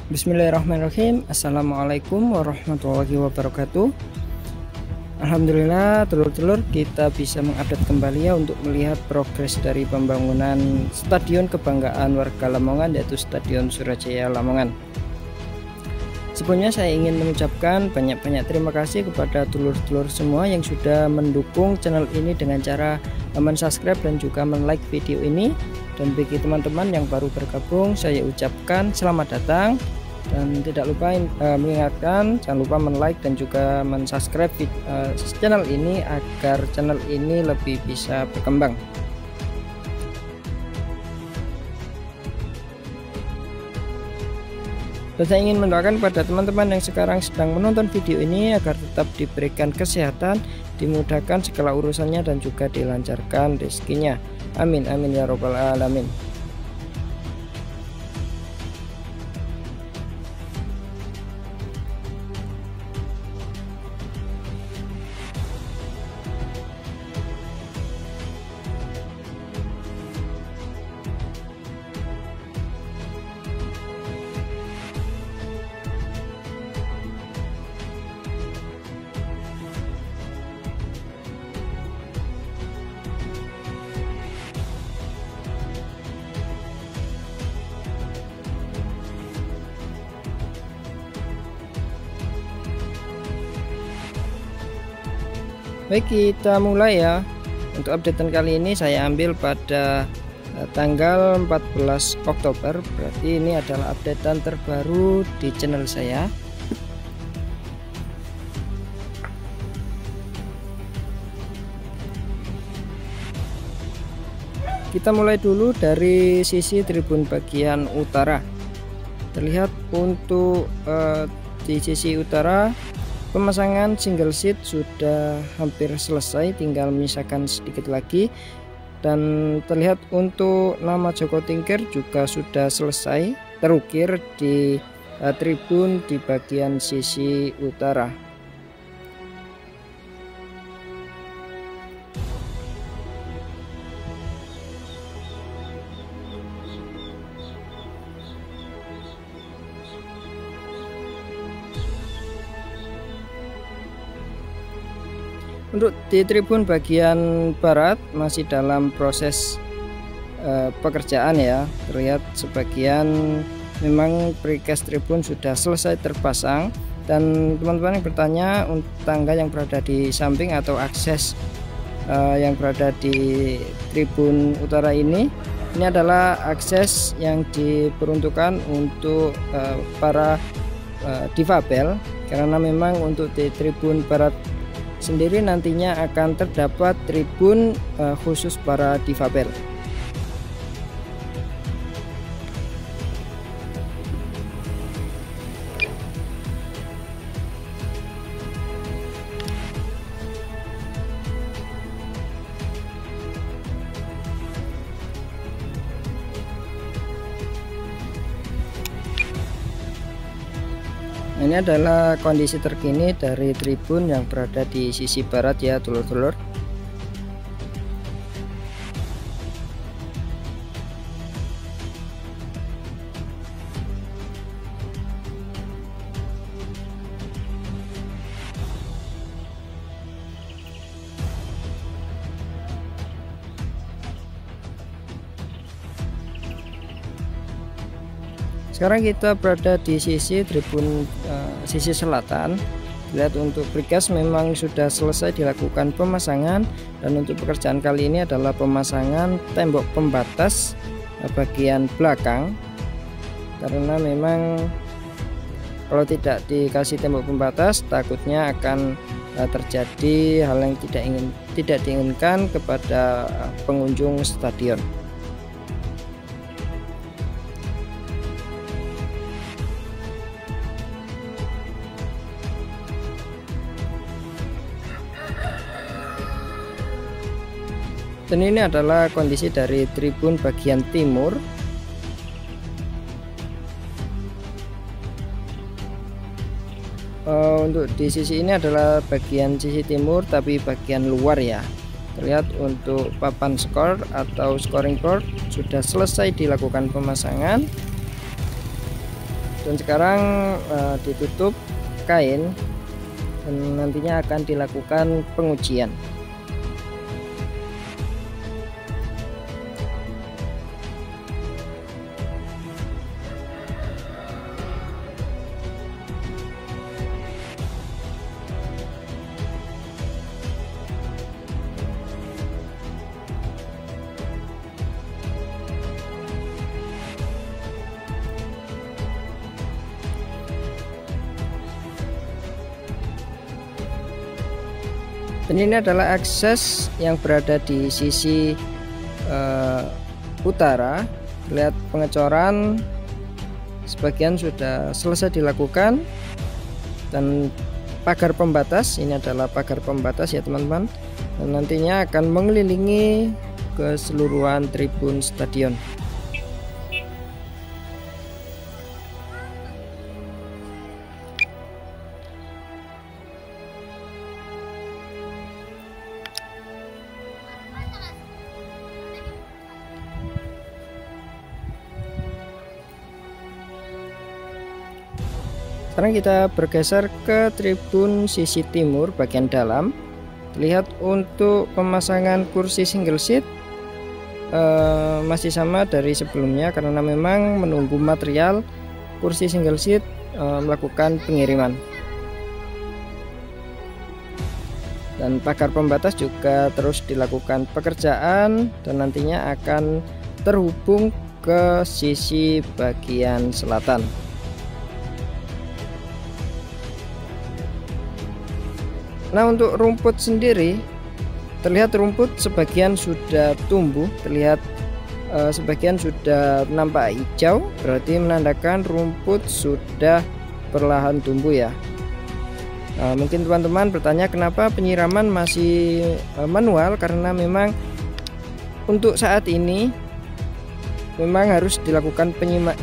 Bismillahirrahmanirrahim. Assalamualaikum warahmatullahi wabarakatuh. Alhamdulillah telur-telur kita bisa mengupdate kembali ya untuk melihat progres dari pembangunan stadion kebanggaan warga Lamongan, yaitu Stadion Surajaya Lamongan. Sebelumnya saya ingin mengucapkan banyak-banyak terima kasih kepada telur-telur semua yang sudah mendukung channel ini dengan cara mensubscribe dan juga like video ini. Dan bagi teman-teman yang baru bergabung, saya ucapkan selamat datang. Dan tidak lupa mengingatkan, jangan lupa like dan juga subscribe channel ini agar channel ini lebih bisa berkembang. Dan saya ingin mendoakan kepada teman-teman yang sekarang sedang menonton video ini agar tetap diberikan kesehatan, dimudahkan segala urusannya dan juga dilancarkan rezekinya. Amin amin ya robbal alamin. Baik, kita mulai ya. Untuk updatean kali ini saya ambil pada tanggal 14 Oktober. Berarti ini adalah updatean terbaru di channel saya. Kita mulai dulu dari sisi tribun bagian utara. Terlihat untuk di sisi utara pemasangan single seat sudah hampir selesai, tinggal menyisakan sedikit lagi. Dan terlihat untuk nama Joko Tingkir juga sudah selesai terukir di tribun di bagian sisi utara. Untuk di tribun bagian barat masih dalam proses pekerjaan ya. Terlihat sebagian memang precast tribun sudah selesai terpasang. Dan teman-teman yang bertanya untuk tangga yang berada di samping atau akses yang berada di tribun utara ini adalah akses yang diperuntukkan untuk para difabel, karena memang untuk di tribun barat sendiri nantinya akan terdapat tribun khusus para difabel. Ini adalah kondisi terkini dari tribun yang berada di sisi barat ya telur-telur. Sekarang kita berada di sisi tribun sisi selatan. Lihat untuk precast memang sudah selesai dilakukan pemasangan, dan untuk pekerjaan kali ini adalah pemasangan tembok pembatas bagian belakang, karena memang kalau tidak dikasih tembok pembatas takutnya akan terjadi hal yang tidak diinginkan kepada pengunjung stadion. Dan ini adalah kondisi dari tribun bagian timur. Untuk di sisi ini adalah bagian sisi timur tapi bagian luar ya. Terlihat untuk papan skor atau scoring board sudah selesai dilakukan pemasangan. Dan sekarang ditutup kain dan nantinya akan dilakukan pengujian. Dan ini adalah akses yang berada di sisi utara. Lihat pengecoran sebagian sudah selesai dilakukan, dan pagar pembatas, ini adalah pagar pembatas ya teman-teman, dan nantinya akan mengelilingi keseluruhan tribun stadion. Sekarang kita bergeser ke tribun sisi timur bagian dalam. Lihat untuk pemasangan kursi single seat masih sama dari sebelumnya, karena memang menunggu material kursi single seat melakukan pengiriman. Dan pagar pembatas juga terus dilakukan pekerjaan dan nantinya akan terhubung ke sisi bagian selatan. Nah, untuk rumput sendiri, terlihat rumput sebagian sudah tumbuh, terlihat sebagian sudah nampak hijau, berarti menandakan rumput sudah perlahan tumbuh ya. Mungkin teman-teman bertanya kenapa penyiraman masih manual, karena memang untuk saat ini memang harus dilakukan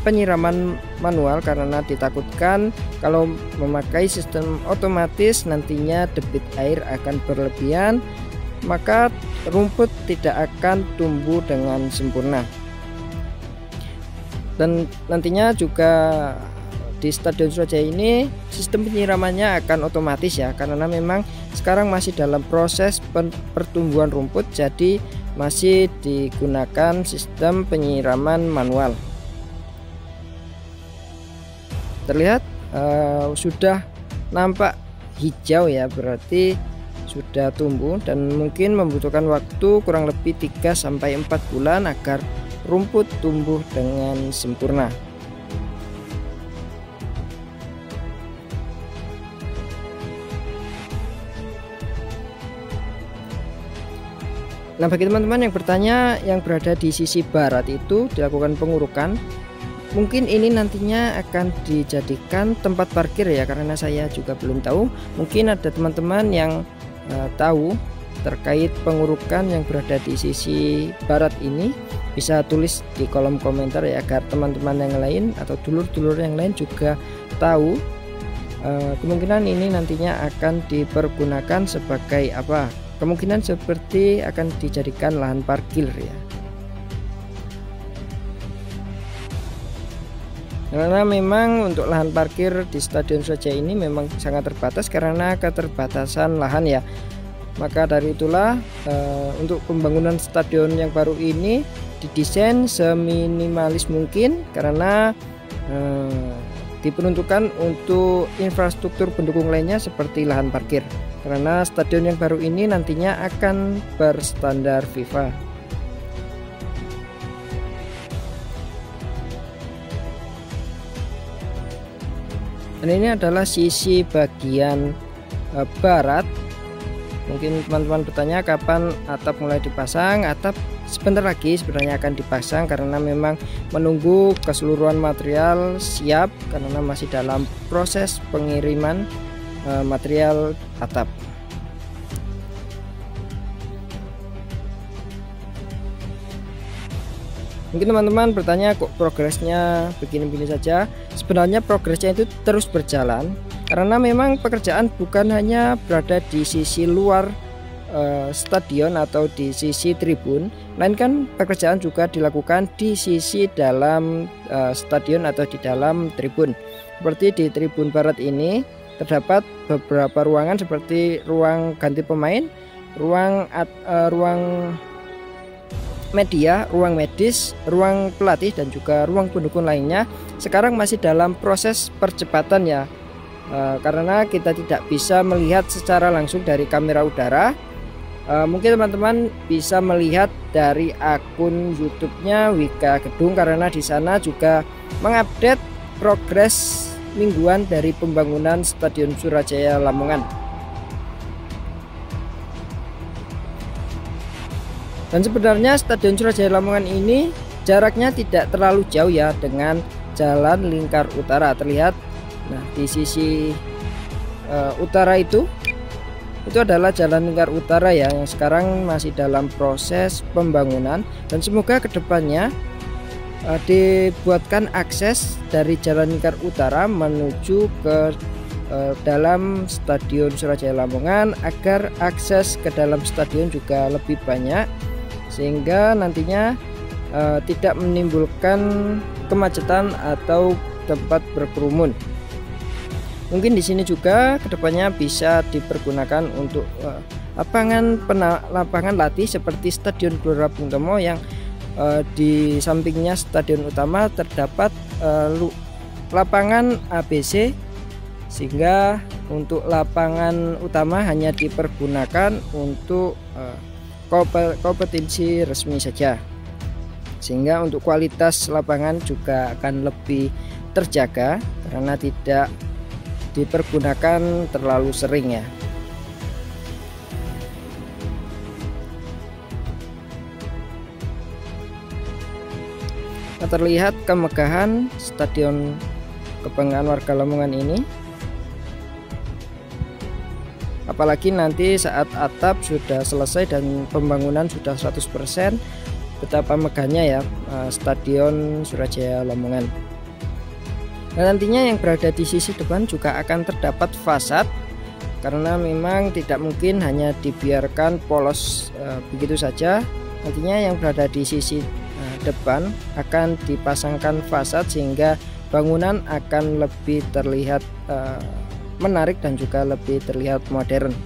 penyiraman manual, karena ditakutkan kalau memakai sistem otomatis nantinya debit air akan berlebihan, maka rumput tidak akan tumbuh dengan sempurna. Dan nantinya juga di Stadion Surajaya ini sistem penyiramannya akan otomatis ya, karena memang sekarang masih dalam proses pertumbuhan rumput, jadi masih digunakan sistem penyiraman manual. Terlihat sudah nampak hijau ya, berarti sudah tumbuh dan mungkin membutuhkan waktu kurang lebih 3-4 bulan agar rumput tumbuh dengan sempurna. Nah, bagi teman-teman yang bertanya yang berada di sisi barat itu dilakukan pengurukan, mungkin ini nantinya akan dijadikan tempat parkir ya, karena saya juga belum tahu. Mungkin ada teman-teman yang tahu terkait pengurukan yang berada di sisi barat ini, bisa tulis di kolom komentar ya, agar teman-teman yang lain atau dulur-dulur yang lain juga tahu. Kemungkinan ini nantinya akan dipergunakan sebagai apa? Kemungkinan seperti akan dijadikan lahan parkir ya. Karena memang untuk lahan parkir di Stadion Surajaya ini memang sangat terbatas karena keterbatasan lahan ya. Maka dari itulah untuk pembangunan stadion yang baru ini didesain seminimalis mungkin, karena diperuntukkan untuk infrastruktur pendukung lainnya seperti lahan parkir, karena stadion yang baru ini nantinya akan berstandar FIFA. Dan ini adalah sisi bagian barat. Mungkin teman-teman bertanya kapan atap mulai dipasang. Atap sebentar lagi sebenarnya akan dipasang, karena memang menunggu keseluruhan material siap, karena masih dalam proses pengiriman material atap. Mungkin teman-teman bertanya kok progresnya begini-begini saja. Sebenarnya progresnya itu terus berjalan, karena memang pekerjaan bukan hanya berada di sisi luar stadion atau di sisi tribun, melainkan pekerjaan juga dilakukan di sisi dalam stadion atau di dalam tribun. Seperti di tribun barat ini terdapat beberapa ruangan seperti ruang ganti pemain, ruang media, ruang medis, ruang pelatih, dan juga ruang pendukung lainnya sekarang masih dalam proses percepatan ya, karena kita tidak bisa melihat secara langsung dari kamera udara. Mungkin teman-teman bisa melihat dari akun YouTube-nya Wika Gedung, karena di sana juga mengupdate progres mingguan dari pembangunan Stadion Surajaya Lamongan. Dan sebenarnya Stadion Surajaya Lamongan ini jaraknya tidak terlalu jauh ya dengan Jalan Lingkar Utara. Terlihat, nah di sisi utara itu adalah Jalan Lingkar Utara ya, yang sekarang masih dalam proses pembangunan, dan semoga kedepannya dibuatkan akses dari Jalan Lingkar Utara menuju ke dalam Stadion Surajaya Lamongan, agar akses ke dalam stadion juga lebih banyak, sehingga nantinya tidak menimbulkan kemacetan atau tempat berkerumun. Mungkin di sini juga kedepannya bisa dipergunakan untuk lapangan latih seperti Stadion Gelora Bung Tomo, yang di sampingnya stadion utama terdapat lapangan ABC, sehingga untuk lapangan utama hanya dipergunakan untuk kompetisi resmi saja, sehingga untuk kualitas lapangan juga akan lebih terjaga karena tidak dipergunakan terlalu sering ya. Nah, terlihat kemegahan Stadion Kebanggaan Warga Lamongan ini, apalagi nanti saat atap sudah selesai dan pembangunan sudah 100%, betapa megahnya ya Stadion Surajaya Lamongan. Dan nantinya yang berada di sisi depan juga akan terdapat fasad, karena memang tidak mungkin hanya dibiarkan polos begitu saja. Nantinya yang berada di sisi depan akan dipasangkan fasad, sehingga bangunan akan lebih terlihat menarik dan juga lebih terlihat modern.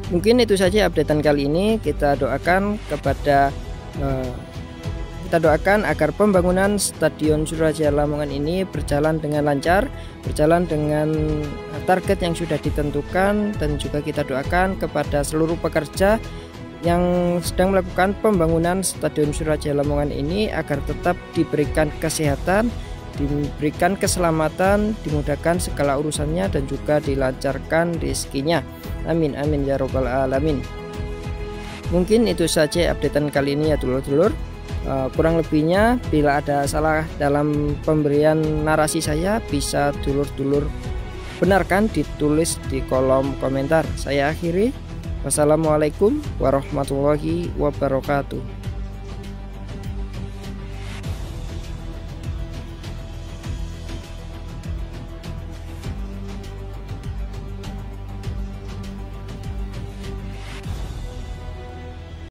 Mungkin itu saja updatean kali ini. Kita doakan agar pembangunan Stadion Surajaya Lamongan ini berjalan dengan lancar, berjalan dengan target yang sudah ditentukan, dan juga kita doakan kepada seluruh pekerja yang sedang melakukan pembangunan Stadion Surajaya Lamongan ini agar tetap diberikan kesehatan, diberikan keselamatan, dimudahkan segala urusannya, dan juga dilancarkan rezekinya. Amin amin ya robbal alamin. Mungkin itu saja updatean kali ini ya dulur-dulur. Kurang lebihnya bila ada salah dalam pemberian narasi saya, bisa dulur-dulur benarkan, ditulis di kolom komentar. Saya akhiri. Wassalamualaikum warahmatullahi wabarakatuh.